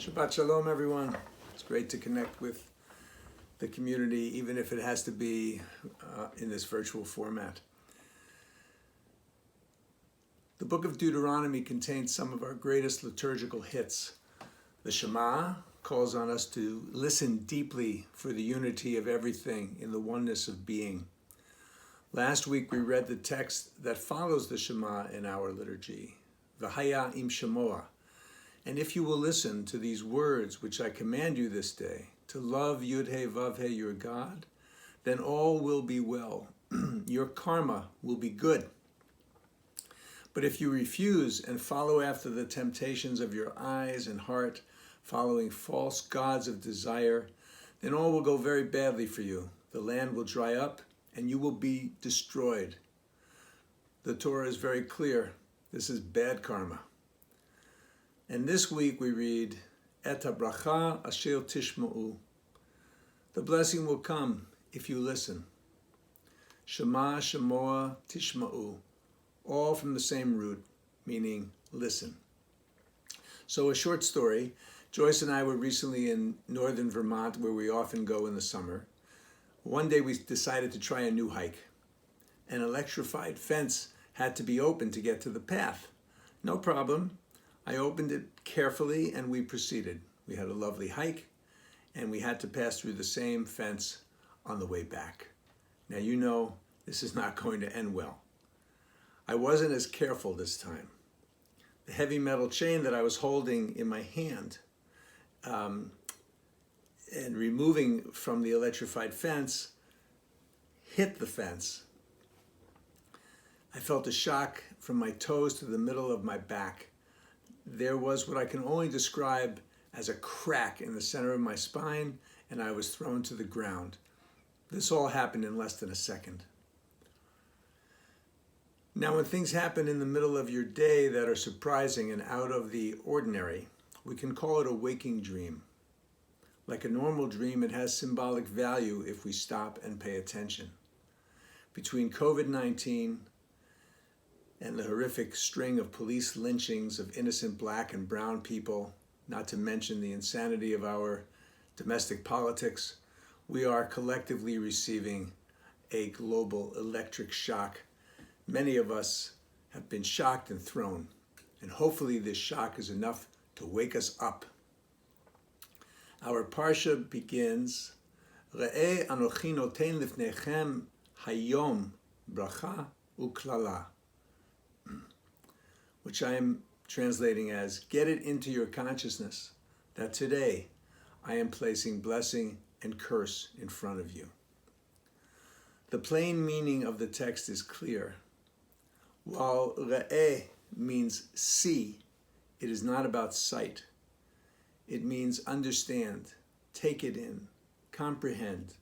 Shabbat Shalom, everyone. It's great to connect with the community, even if it has to be in this virtual format. The book of Deuteronomy contains some of our greatest liturgical hits. The Shema calls on us to listen deeply for the unity of everything in the oneness of being. Last week we read the text that follows the Shema in our liturgy, V'haya im Shemoah. And if you will listen to these words which I command you this day, to love Yud-He Vav-He your God, then all will be well. Your karma will be good. But if you refuse and follow after the temptations of your eyes and heart, following false gods of desire, then all will go very badly for you. The land will dry up and you will be destroyed. The Torah is very clear. This is bad karma. And this week we read, Et habracha asher tishma'u. The blessing will come if you listen. Shema, shemoah, tishma'u. All from the same root, meaning listen. So a short story. Joyce and I were recently in northern Vermont, where we often go in the summer. One day we decided to try a new hike. An electrified fence had to be opened to get to the path. No problem. I opened it carefully and we proceeded. We had a lovely hike and we had to pass through the same fence on the way back. Now you know this is not going to end well. I wasn't as careful this time. The heavy metal chain that I was holding in my hand and removing from the electrified fence hit the fence. I felt a shock from my toes to the middle of my back. There was what I can only describe as a crack in the center of my spine, and I was thrown to the ground. This all happened in less than a second. Now, when things happen in the middle of your day that are surprising and out of the ordinary, we can call it a waking dream. Like a normal dream, it has symbolic value if we stop and pay attention. Between COVID-19 and the horrific string of police lynchings of innocent black and brown people, not to mention the insanity of our domestic politics, we are collectively receiving a global electric shock. Many of us have been shocked and thrown, and hopefully this shock is enough to wake us up. Our Parsha begins, Re'eh anochi noten lifnechem hayom bracha uklala, which I am translating as, get it into your consciousness that today I am placing blessing and curse in front of you. The plain meaning of the text is clear. While re'eh means see, it is not about sight. It means understand, take it in, comprehend.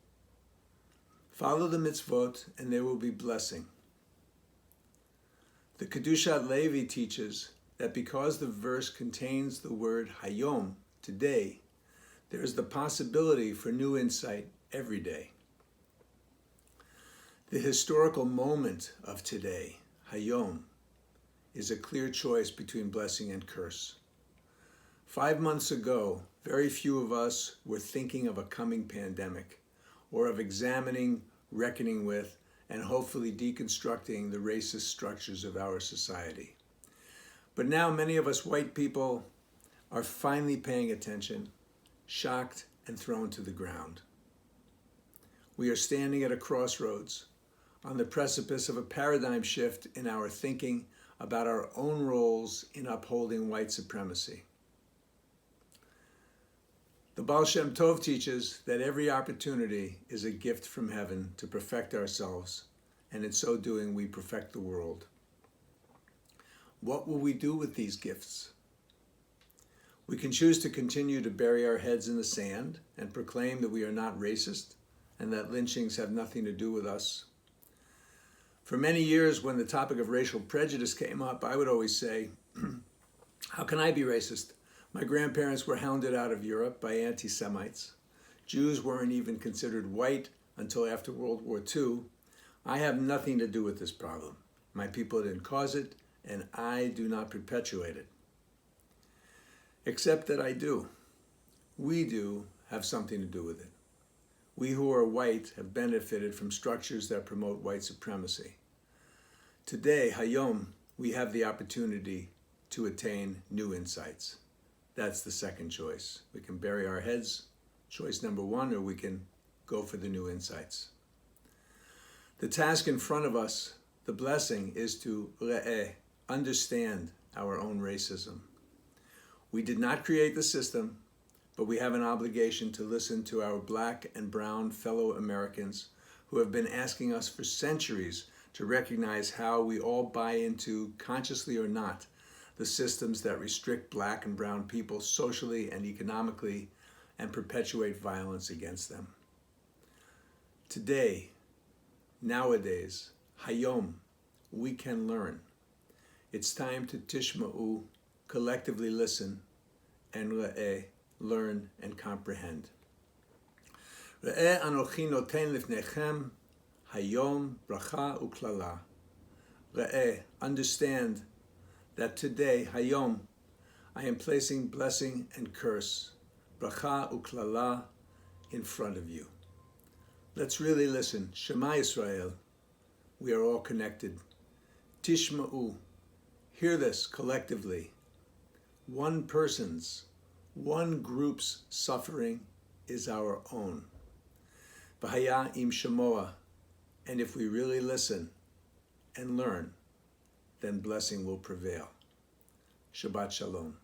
Follow the mitzvot and there will be blessing. The Kedushat Levi teaches that because the verse contains the word hayom, today, there is the possibility for new insight every day. The historical moment of today, hayom, is a clear choice between blessing and curse. 5 months ago, very few of us were thinking of a coming pandemic or of examining, reckoning with, and hopefully deconstructing the racist structures of our society. But now many of us white people are finally paying attention, shocked and thrown to the ground. We are standing at a crossroads, on the precipice of a paradigm shift in our thinking about our own roles in upholding white supremacy. The Baal Shem Tov teaches that every opportunity is a gift from heaven to perfect ourselves, and in so doing we perfect the world. What will we do with these gifts? We can choose to continue to bury our heads in the sand and proclaim that we are not racist and that lynchings have nothing to do with us. For many years, when the topic of racial prejudice came up, I would always say, how can I be racist? My grandparents were hounded out of Europe by anti-Semites. Jews weren't even considered white until after World War II. I have nothing to do with this problem. My people didn't cause it, and I do not perpetuate it. Except that I do. We do have something to do with it. We who are white have benefited from structures that promote white supremacy. Today, Hayom, we have the opportunity to attain new insights. That's the second choice. We can bury our heads, choice number one, or we can go for the new insights. The task in front of us, the blessing, is to re'eh, understand our own racism. We did not create the system, but we have an obligation to listen to our black and brown fellow Americans who have been asking us for centuries to recognize how we all buy into, consciously or not, the systems that restrict black and brown people socially and economically and perpetuate violence against them. Today, nowadays, Hayom, we can learn. It's time to Tishma'u, collectively listen, and Re'eh, learn and comprehend. Re'eh anochi noten lifnechem, Hayom, bracha uklala. Re'eh, understand that today, Hayom, I am placing blessing and curse, bracha uklala, in front of you. Let's really listen. Shema Yisrael, we are all connected. Tishma'u, hear this collectively. One person's, one group's suffering is our own. V'haya im shemoa, and if we really listen and learn, then blessing will prevail. Shabbat Shalom.